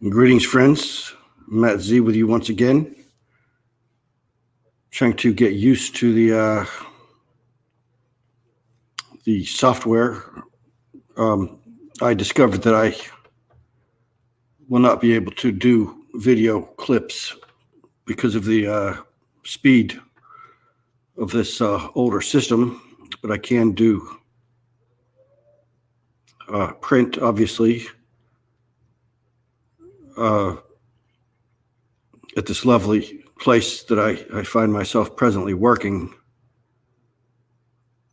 Greetings, friends. Matt Z with you once again. Trying to get used to the software. I discovered that I will not be able to do video clips because of the speed of this older system, but I can do print, obviously. At this lovely place that I find myself presently working,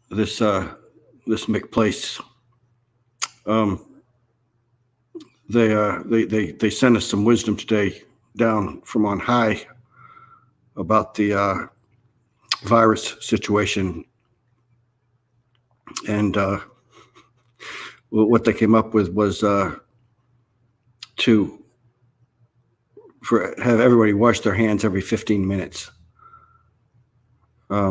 this McPlace. They sent us some wisdom today down from on high about the virus situation, and what they came up with was to have everybody wash their hands every 15 minutes. I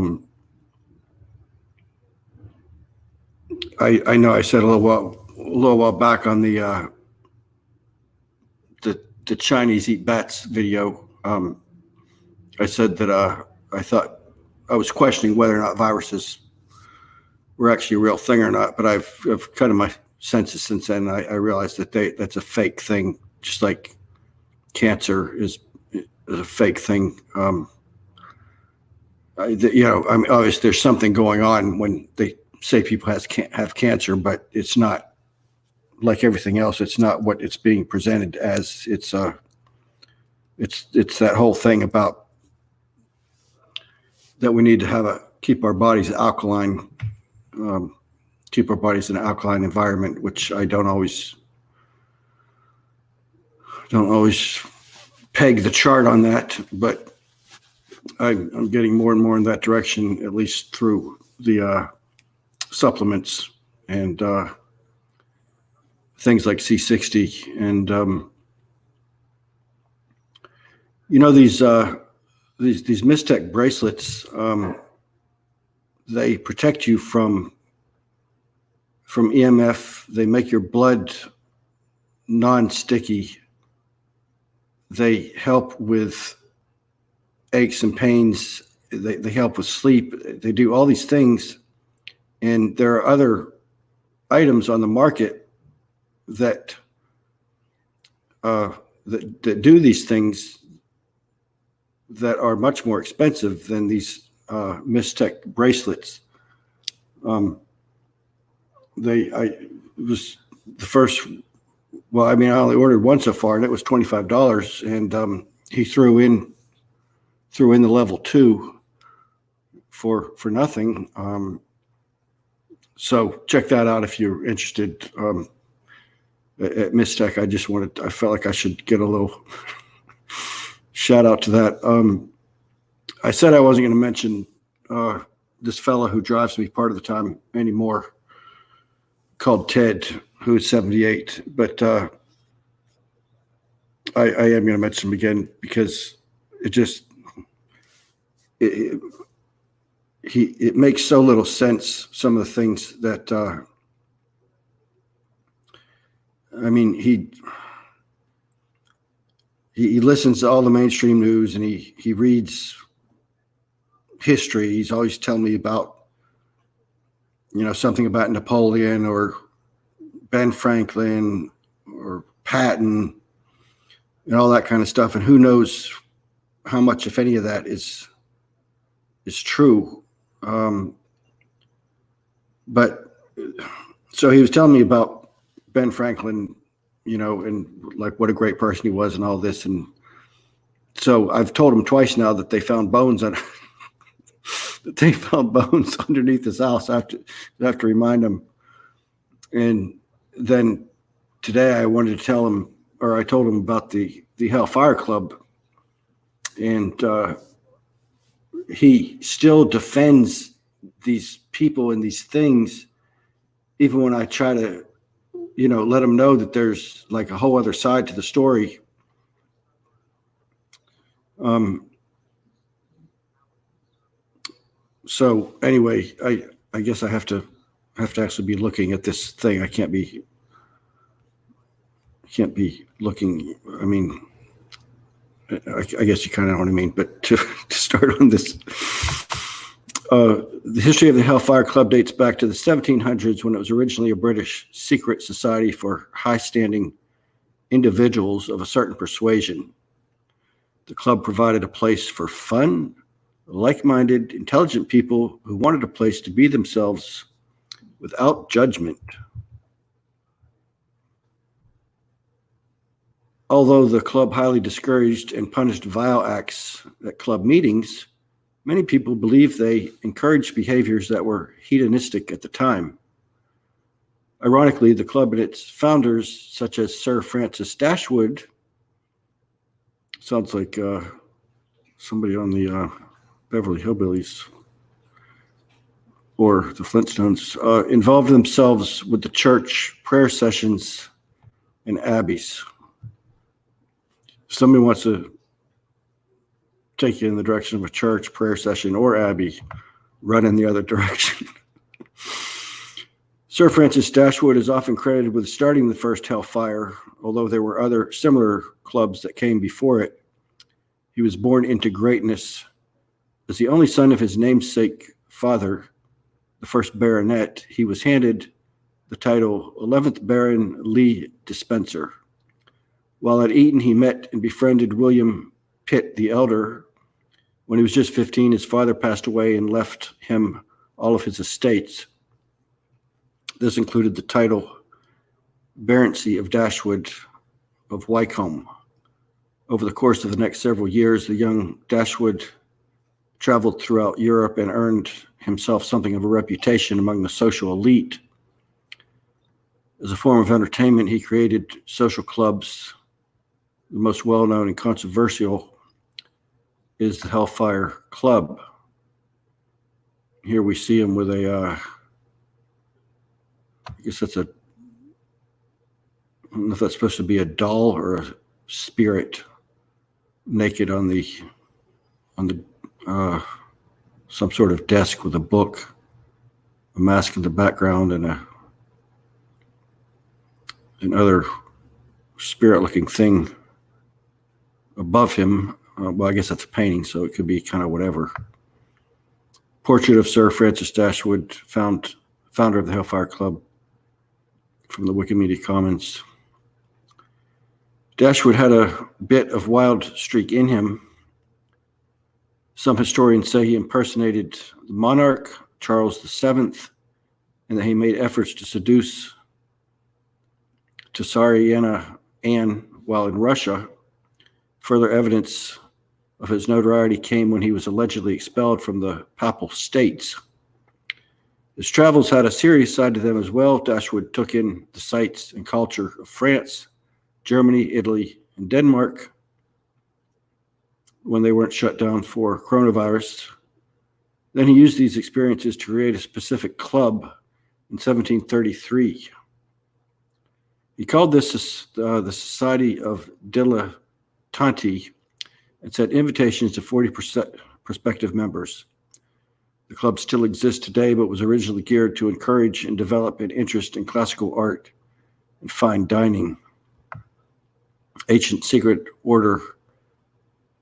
know I said a little while back on the Chinese eat bats video. I said that I thought I was questioning whether or not viruses were actually a real thing or not, but I've come to my senses since then. I realized that that's a fake thing, just like cancer is a fake thing. Obviously there's something going on when they say people have cancer, but it's not like everything else. It's not what it's being presented as. It's that whole thing about that we need to keep our bodies alkaline, keep our bodies in an alkaline environment, which I don't always peg the chart on that, but I'm getting more and more in that direction, at least through the supplements and things like C60. And these Mystec bracelets, they protect you from EMF. They make your blood non-sticky. They help with aches and pains. They help with sleep. They do all these things. And there are other items on the market that do these things that are much more expensive than these Mystec bracelets. It was the first. Well, I only ordered one so far, and it was $25. And he threw in the level 2 for nothing. So check that out if you're interested. At Mystec, I felt like I should get a little shout out to that. I said I wasn't going to mention this fella who drives me part of the time anymore, called Ted, who's 78, but I am going to mention him again because it makes so little sense, some of the things that he listens to all the mainstream news, and he reads history. He's always telling me about something about Napoleon or Ben Franklin or Patton and all that kind of stuff, and who knows how much, if any, of that is true. But so he was telling me about Ben Franklin, and like what a great person he was and all this. And so I've told him twice now that they found bones underneath his house. I have to remind him. And then today I wanted to tell him, or I told him about the Hellfire Club, and he still defends these people and these things, even when I try to, let him know that there's like a whole other side to the story. So anyway, I guess I have to actually be looking at this thing. I can't be can't be looking, I mean, I guess you kind of know what I mean, but to start on this, the history of the Hellfire Club dates back to the 1700s when it was originally a British secret society for high-standing individuals of a certain persuasion. The club provided a place for fun, like-minded, intelligent people who wanted a place to be themselves without judgment. Although the club highly discouraged and punished vile acts at club meetings, many people believe they encouraged behaviors that were hedonistic at the time. Ironically, the club and its founders, such as Sir Francis Dashwood, sounds like somebody on the Beverly Hillbillies or the Flintstones, involved themselves with the church, prayer sessions, and abbeys. If somebody wants to take you in the direction of a church, prayer session, or abbey, run in the other direction. Sir Francis Dashwood is often credited with starting the first Hellfire, although there were other similar clubs that came before it. He was born into greatness. As the only son of his namesake father, the first baronet, he was handed the title 11th Baron Lee Dispenser. While at Eton, he met and befriended William Pitt the Elder. When he was just 15, his father passed away and left him all of his estates. This included the title Baronetcy of Dashwood of Wycombe. Over the course of the next several years, the young Dashwood traveled throughout Europe and earned himself something of a reputation among the social elite. As a form of entertainment, he created social clubs. The most well-known and controversial is the Hellfire Club. Here we see him with a, I guess that's a, I don't know if that's supposed to be a doll or a spirit naked on the some sort of desk with a book, a mask in the background, and another spirit-looking thing above him. Well, I guess that's a painting, so it could be kind of whatever. Portrait of Sir Francis Dashwood, founder of the Hellfire Club, from the Wikimedia Commons. Dashwood had a bit of wild streak in him. Some historians say he impersonated the monarch, Charles VII, and that he made efforts to seduce Tsarina Anne while in Russia. Further evidence of his notoriety came when he was allegedly expelled from the Papal States. His travels had a serious side to them as well. Dashwood took in the sights and culture of France, Germany, Italy, and Denmark when they weren't shut down for coronavirus. Then he used these experiences to create a specific club in 1733. He called this the Society of Dilettanti and sent invitations to 40 prospective members. The club still exists today, but was originally geared to encourage and develop an interest in classical art and fine dining. Ancient secret order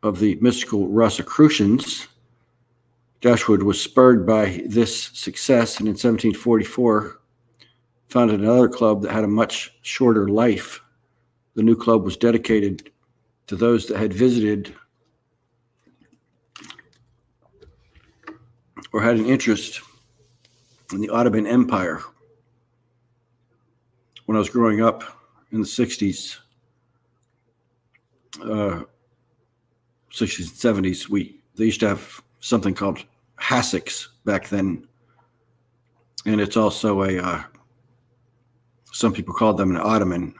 of the mystical Rosicrucians, Dashwood was spurred by this success, and in 1744 founded another club that had a much shorter life. The new club was dedicated to those that had visited or had an interest in the Ottoman Empire. When I was growing up in the 60s, 60s and 70s, they used to have something called hassocks back then, and it's also a some people called them an ottoman.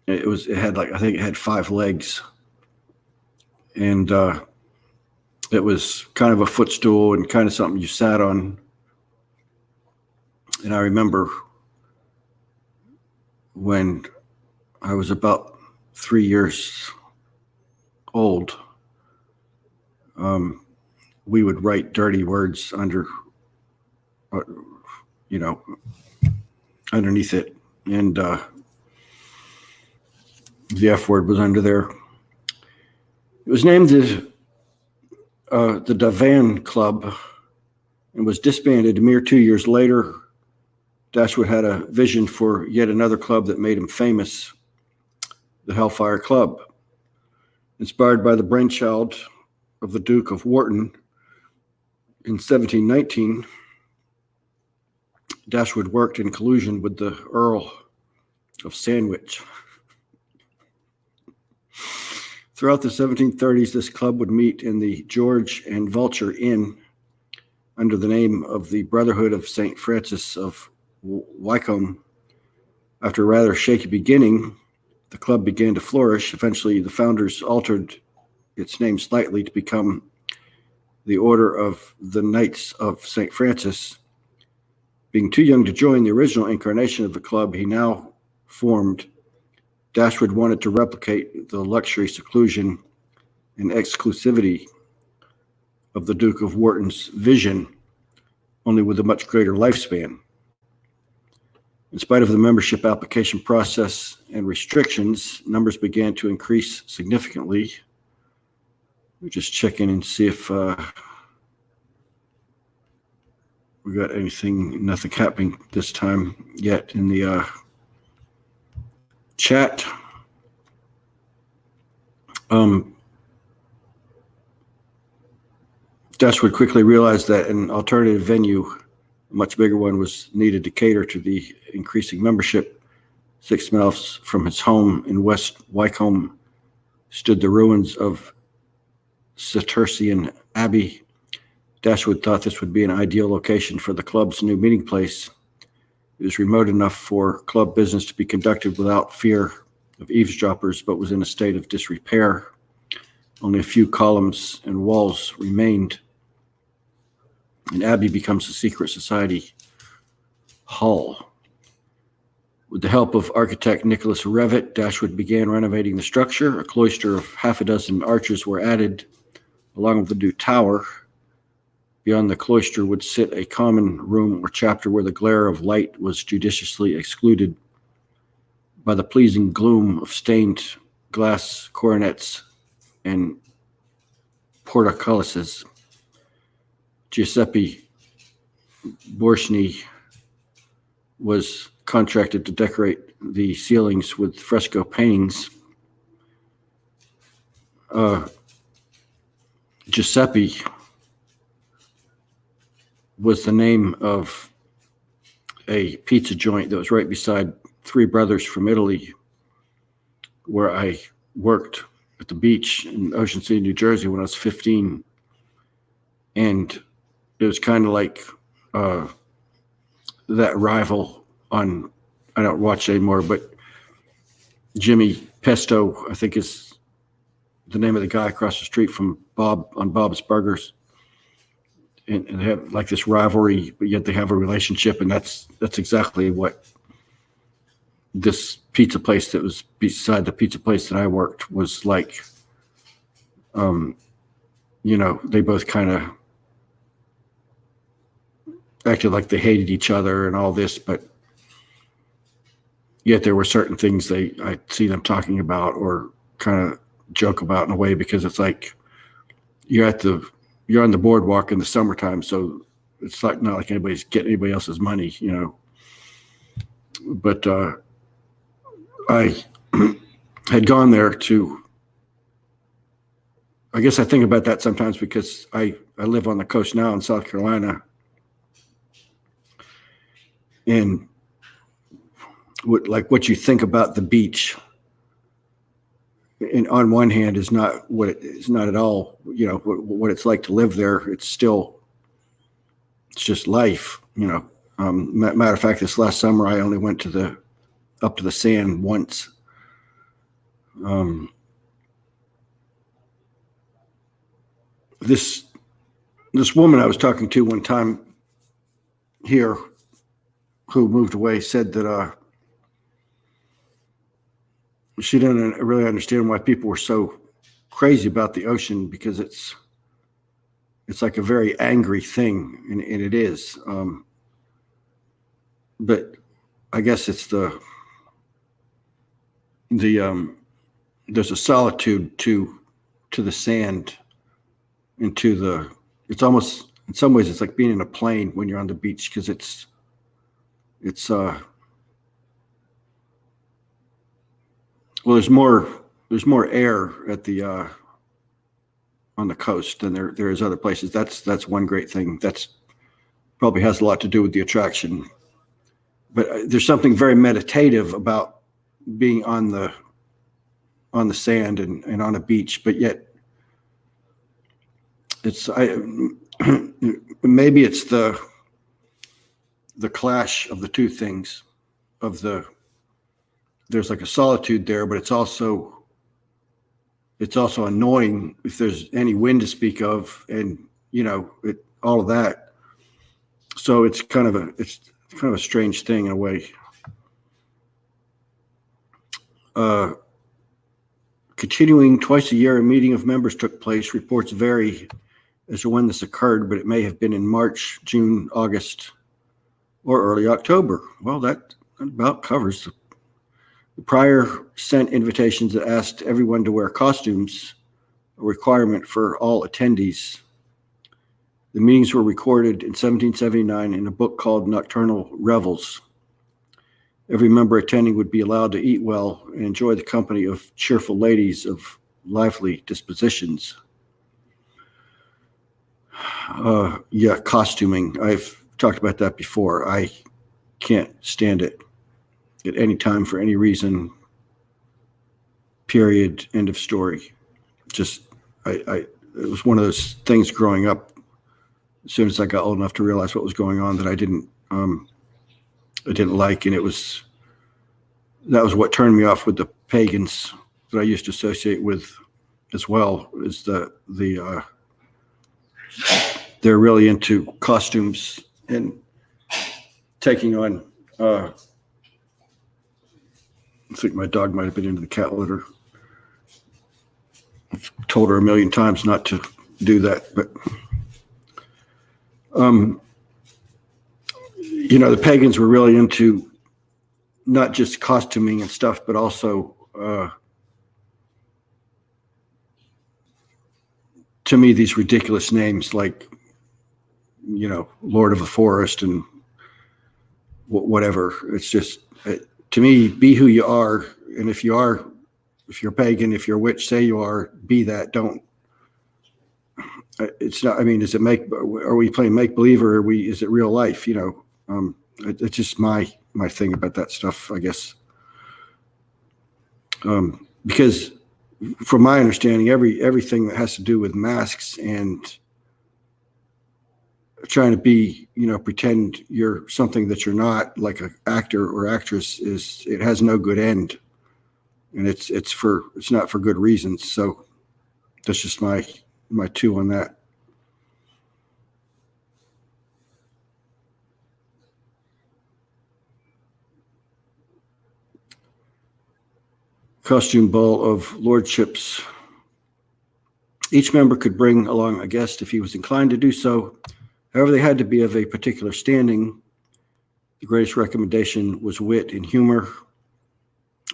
It had I think it had 5 legs, and it was kind of a footstool and kind of something you sat on. And I remember when I was about 3 years old, we would write dirty words underneath it. And The F word was under there. It was named the Davan Club and was disbanded a mere 2 years later. Dashwood had a vision for yet another club that made him famous, the Hellfire Club. Inspired by the brainchild of the Duke of Wharton in 1719, Dashwood worked in collusion with the Earl of Sandwich. Throughout the 1730s, this club would meet in the George and Vulture Inn under the name of the Brotherhood of St. Francis of Wycombe. After a rather shaky beginning, the club began to flourish. Eventually, the founders altered its name slightly to become the Order of the Knights of St. Francis. Being too young to join the original incarnation of the club he now formed, Dashwood wanted to replicate the luxury, seclusion, and exclusivity of the Duke of Wharton's vision, only with a much greater lifespan. In spite of the membership application process and restrictions, numbers began to increase significantly. We're just checking and see if we got anything, nothing happening this time yet in the chat. Dashwood quickly realized that an alternative venue, a much bigger one, was needed to cater to the increasing membership. 6 miles from his home in West Wycombe stood the ruins of Cistercian Abbey. Dashwood thought this would be an ideal location for the club's new meeting place. It was remote enough for club business to be conducted without fear of eavesdroppers, but was in a state of disrepair. Only a few columns and walls remained, and Abbey becomes a secret society hall. With the help of architect Nicholas Revitt, Dashwood began renovating the structure. A cloister of half a dozen arches were added, along with the new tower. Beyond the cloister would sit a common room or chapter where the glare of light was judiciously excluded by the pleasing gloom of stained glass coronets and portcullises. Giuseppe Borsni was contracted to decorate the ceilings with fresco paintings. Giuseppe was the name of a pizza joint that was right beside Three Brothers from Italy, where I worked at the beach in Ocean City, New Jersey when I was 15. And it was kind of like that rival on, I don't watch anymore, but Jimmy Pesto, I think is the name of the guy across the street from Bob on Bob's Burgers. And they have like this rivalry, but yet they have a relationship. And that's exactly what this pizza place that was beside the pizza place that I worked was like. They both kind of acted like they hated each other and all this, but yet there were certain things I'd see them talking about or kind of joke about in a way, because it's like you're on the boardwalk in the summertime, so it's like not like anybody's getting anybody else's money, But I had gone there to, I guess I think about that sometimes because I live on the coast now in South Carolina. And what you think about the beach, and on one hand, is not at all, what it's like to live there. It's just life, Matter of fact, this last summer I only went up to the sand once. This woman I was talking to one time here, who moved away, said that she didn't really understand why people were so crazy about the ocean, because it's like a very angry thing, and it is. But I guess it's the there's a solitude to the sand and to the. It's almost, in some ways, it's like being in a plane when you're on the beach, because it's well, there's more air at the on the coast than there is other places. That's one great thing. That's probably has a lot to do with the attraction. But there's something very meditative about being on the sand and on a beach, but yet it's maybe it's the clash of the two things of there's like a solitude there, but it's also annoying if there's any wind to speak of, and all of that. So it's kind of a strange thing in a way. Continuing twice a year, a meeting of members took place. Reports vary as to when this occurred, but it may have been in March, June, August, or early October. Well, that about covers the prior sent invitations that asked everyone to wear costumes, a requirement for all attendees. The meetings were recorded in 1779 in a book called Nocturnal Revels. Every member attending would be allowed to eat well and enjoy the company of cheerful ladies of lively dispositions. Costuming. I've talked about that before. I can't stand it at any time for any reason. Period. End of story. Just, it was one of those things growing up. As soon as I got old enough to realize what was going on, that I didn't like, and that was what turned me off with the pagans that I used to associate with as well. Is they're really into costumes and taking on. I think my dog might have been into the cat litter. I've told her a million times not to do that, but the pagans were really into not just costuming and stuff, but also, to me, these ridiculous names like, Lord of the Forest and whatever. It's just, to me, be who you are. And if you're pagan, if you're a witch, say you are, be that. Don't. It's not, are we playing make believe, or is it real life? It's just my thing about that stuff, I guess. Because from my understanding, everything that has to do with masks and trying to be, pretend you're something that you're not, like an actor or actress, it has no good end, and it's not for good reasons. So that's just my two on that. Costume ball of lordships. Each member could bring along a guest if he was inclined to do so. However, they had to be of a particular standing. The greatest recommendation was wit and humor.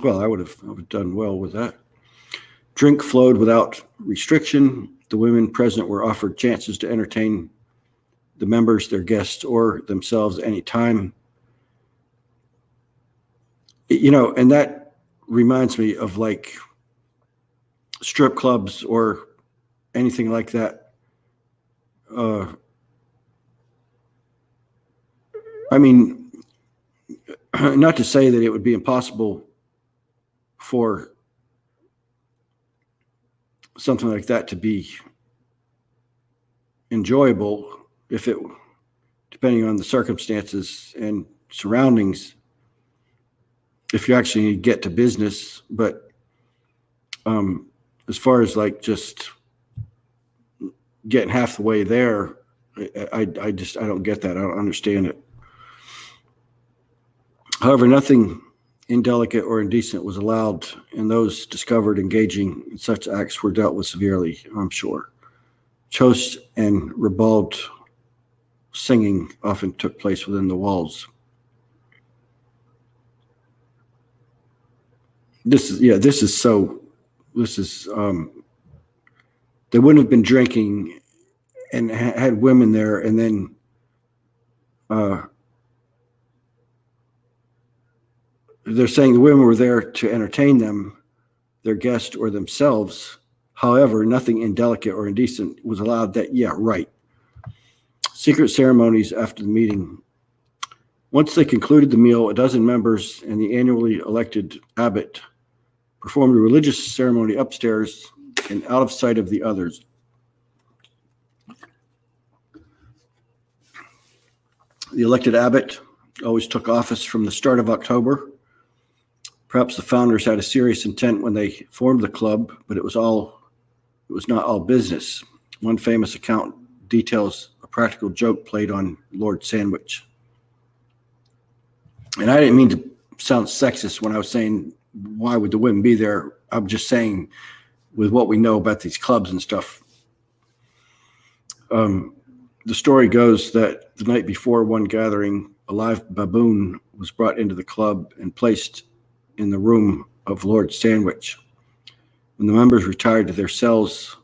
Well, I would have done well with that. Drink flowed without restriction. The women present were offered chances to entertain the members, their guests, or themselves any time. And that reminds me of like strip clubs or anything like that. Not to say that it would be impossible for something like that to be enjoyable depending on the circumstances and surroundings, if you actually get to business. But as far as like just getting half the way there, I don't get that. I don't understand it. However, nothing indelicate or indecent was allowed, and those discovered engaging in such acts were dealt with severely, I'm sure. Toasts and ribald singing often took place within the walls. This is so this is, they wouldn't have been drinking and had women there, and then they're saying the women were there to entertain them, their guest, or themselves. However, nothing indelicate or indecent was allowed. That, yeah, right. Secret ceremonies after the meeting. Once they concluded the meal, a dozen members and the annually elected abbot performed a religious ceremony upstairs and out of sight of the others. The elected abbot always took office from the start of October. Perhaps the founders had a serious intent when they formed the club, but it was not all business. One famous account details a practical joke played on Lord Sandwich. And I didn't mean to sound sexist when I was saying, why would the women be there? I'm just saying, with what we know about these clubs and stuff. The story goes that the night before one gathering, a live baboon was brought into the club and placed in the room of Lord Sandwich. When the members retired to their cells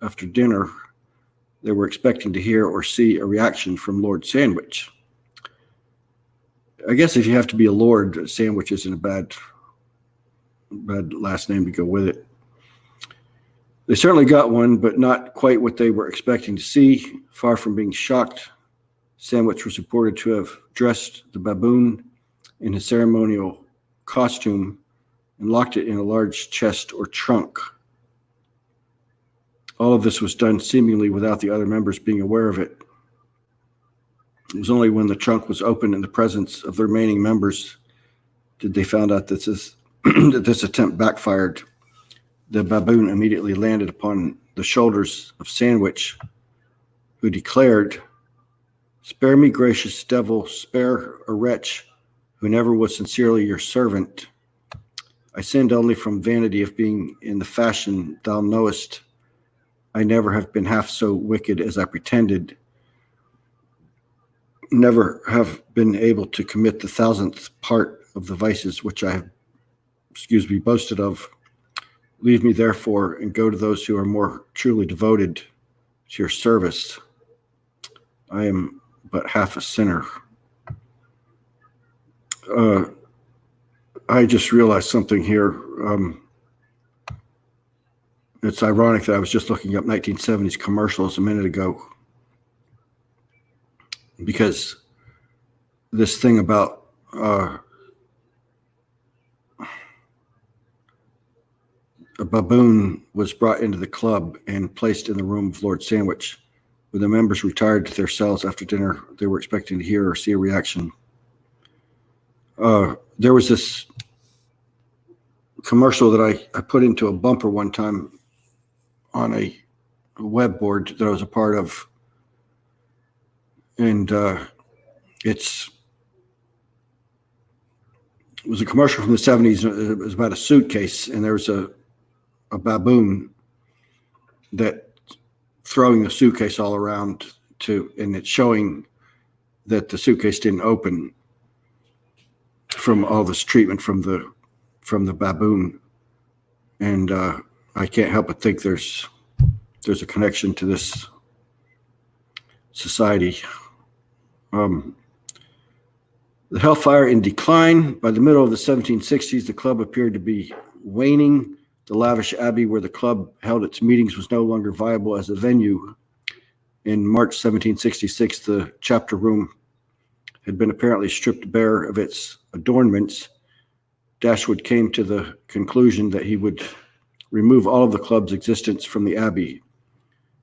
after dinner, they were expecting to hear or see a reaction from Lord Sandwich. I guess if you have to be a lord, Sandwich isn't a bad last name to go with it. They certainly got one, but not quite what they were expecting to see. Far from being shocked, Sandwich was reported to have dressed the baboon in his ceremonial costume and locked it in a large chest or trunk. All of this was done seemingly without the other members being aware of it. It was only when the trunk was opened in the presence of the remaining members did they find out that this attempt backfired. The baboon immediately landed upon the shoulders of Sandwich, who declared, "Spare me, gracious devil, spare a wretch who never was sincerely your servant. I sinned only from vanity of being in the fashion thou knowest. I never have been half so wicked as I pretended. Never have been able to commit the 1,000th part of the vices which I have, boasted of. Leave me therefore and go to those who are more truly devoted to your service. I am but half a sinner." I just realized something here. It's ironic that I was just looking up 1970s commercials a minute ago, because this thing about a baboon was brought into the club and placed in the room of Lord Sandwich. When the members retired to their cells after dinner, they were expecting to hear or see a reaction. There was this commercial that I put into a bumper one time on a web board that I was a part of. And it was a commercial from the 70s. It was about a suitcase, and there was a baboon that throwing the suitcase all around and it's showing that the suitcase didn't open from all this treatment from the baboon. And I can't help but think there's a connection to this society. The Hellfire in decline. By the middle of the 1760s, the club appeared to be waning. The lavish abbey where the club held its meetings was no longer viable as a venue. In March 1766, the chapter room had been apparently stripped bare of its adornments. Dashwood came to the conclusion that he would remove all of the club's existence from the abbey.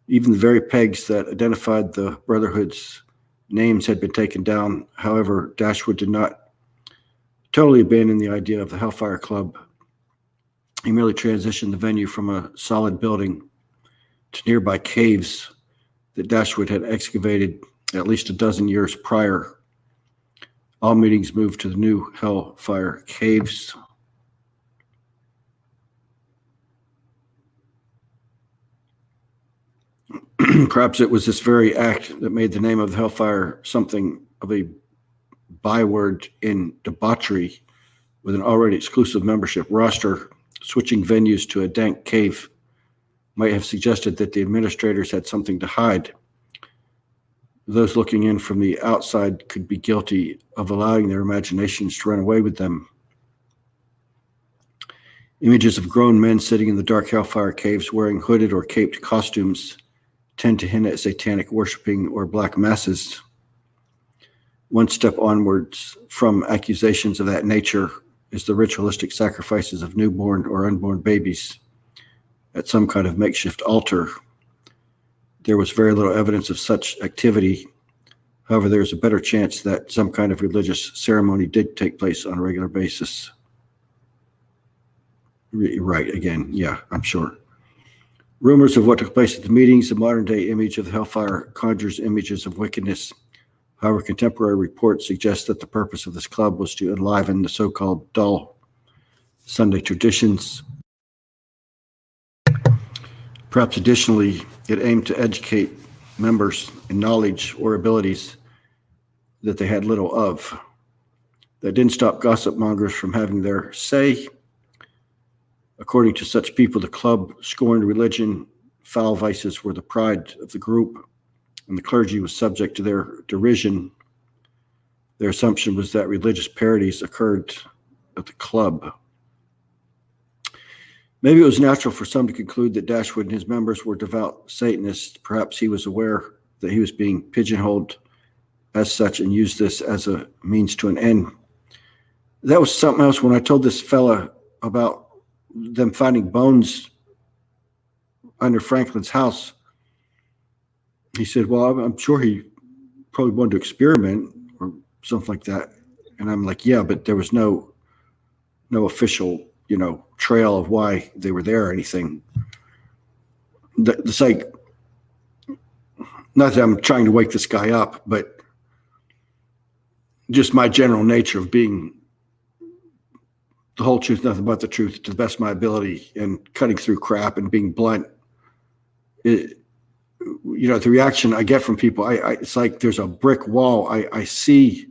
Even the very pegs that identified the Brotherhood's names had been taken down. However, Dashwood did not totally abandon the idea of the Hellfire Club. He merely transitioned the venue from a solid building to nearby caves that Dashwood had excavated at least a dozen years prior. All meetings moved to the new Hellfire Caves. Perhaps it was this very act that made the name of the Hellfire something of a byword in debauchery, with an already exclusive membership roster switching venues to a dank cave might have suggested that the administrators had something to hide. Those looking in from the outside could be guilty of allowing their imaginations to run away with them. Images of grown men sitting in the dark Hellfire caves wearing hooded or caped costumes tend to hint at satanic worshiping or black masses. One step onwards from accusations of that nature is the ritualistic sacrifices of newborn or unborn babies at some kind of makeshift altar. There was very little evidence of such activity. However, there is a better chance that some kind of religious ceremony did take place on a regular basis. Right, again, yeah, I'm sure. Rumors of what took place at the meetings, the modern-day image of the Hellfire conjures images of wickedness. However, contemporary reports suggest that the purpose of this club was to enliven the so-called dull Sunday traditions. Perhaps additionally, it aimed to educate members in knowledge or abilities that they had little of. That didn't stop gossip mongers from having their say. According to such people, the club scorned religion, foul vices were the pride of the group, and the clergy was subject to their derision. Their assumption was that religious parodies occurred at the club. Maybe it was natural for some to conclude that Dashwood and his members were devout Satanists. Perhaps he was aware that he was being pigeonholed as such and used this as a means to an end. That was something else when I told this fella about them finding bones under Franklin's house. He said, well, I'm sure he probably wanted to experiment or something like that. And I'm like, yeah, but there was no official, trail of why they were there or anything. It's like, not that I'm trying to wake this guy up, but just my general nature of being the whole truth, nothing but the truth, to the best of my ability, and cutting through crap and being blunt. The reaction I get from people, it's like there's a brick wall. I see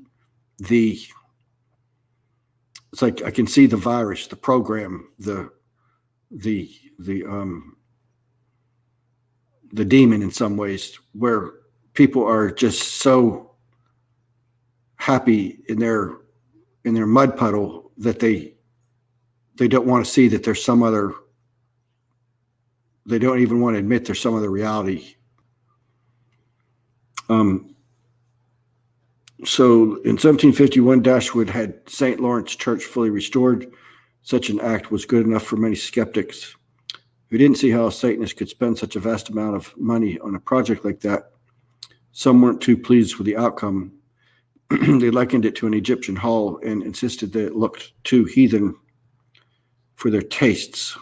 it's like I can see the virus, the program, the demon in some ways, where people are just so happy in their mud puddle that they don't want to see that there's some other, they don't even want to admit there's some other reality. So in 1751, Dashwood had St. Lawrence Church fully restored. Such an act was good enough for many skeptics who didn't see how a Satanist could spend such a vast amount of money on a project like that. Some weren't too pleased with the outcome. They likened it to an Egyptian hall and insisted that it looked too heathen for their tastes.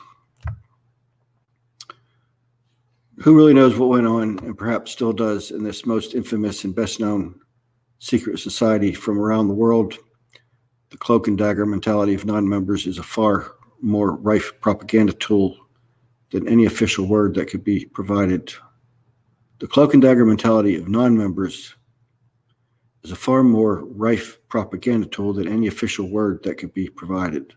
Who really knows what went on, and perhaps still does, in this most infamous and best-known secret society from around the world? The cloak and dagger mentality of non-members is a far more rife propaganda tool than any official word that could be provided. The cloak and dagger mentality of non-members is a far more rife propaganda tool than any official word that could be provided.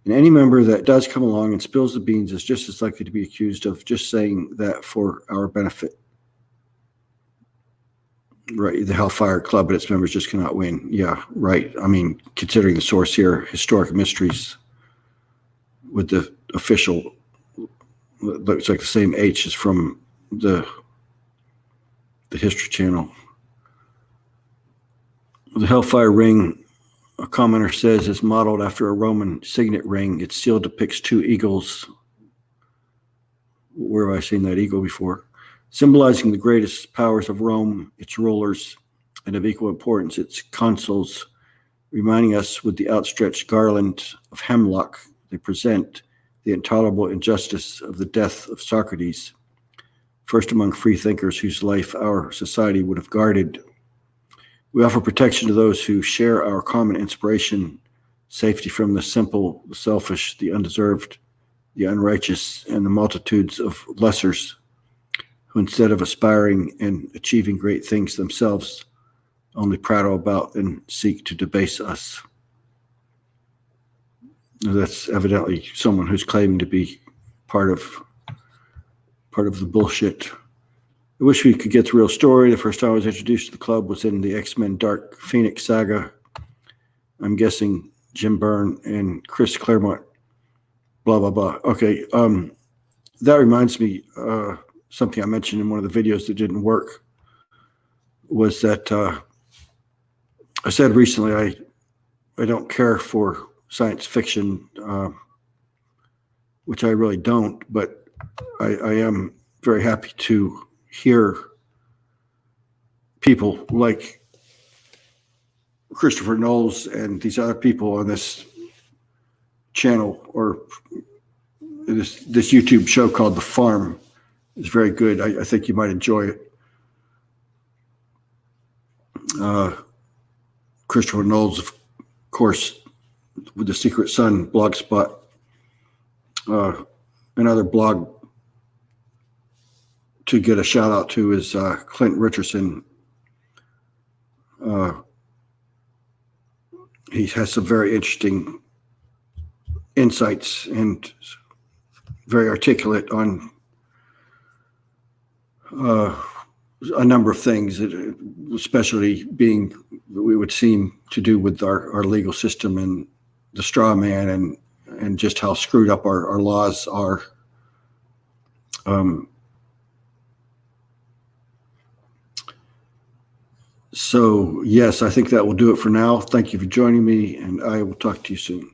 And any member that does come along and spills the beans is just as likely to be accused of just saying that for our benefit. Right, the Hellfire Club and its members just cannot win. Yeah, right. I mean, considering the source here, Historic Mysteries, with the official, looks like the same H is from the History Channel. The Hellfire ring, a commenter says, is modeled after a Roman signet ring. Its seal depicts two eagles. Where have I seen that eagle before? Symbolizing the greatest powers of Rome, its rulers, and of equal importance, its consuls, reminding us with the outstretched garland of hemlock they present the intolerable injustice of the death of Socrates, first among free thinkers whose life our society would have guarded. We offer protection to those who share our common inspiration, safety from the simple, the selfish, the undeserved, the unrighteous, and the multitudes of lessers who, instead of aspiring and achieving great things themselves, only prattle about and seek to debase us. That's evidently someone who's claiming to be part of the bullshit. I wish we could get the real story. The first time I was introduced to the club was in the X-Men Dark Phoenix saga. I'm guessing Jim Byrne and Chris Claremont. Blah blah blah. Okay, that reminds me. Something I mentioned in one of the videos that didn't work was that I said recently I don't care for science fiction, which I really don't, but I am very happy to hear people like Christopher Knowles and these other people on this channel or this YouTube show called The Farm is very good. I think you might enjoy it. Christopher Knowles, of course, with the Secret Sun blogspot, another blog to get a shout out to is Clint Richardson. He has some very interesting insights and very articulate on a number of things, especially being we would seem to do with our legal system and the straw man and just how screwed up our laws are. So yes, I think that will do it for now. Thank you for joining me, and I will talk to you soon.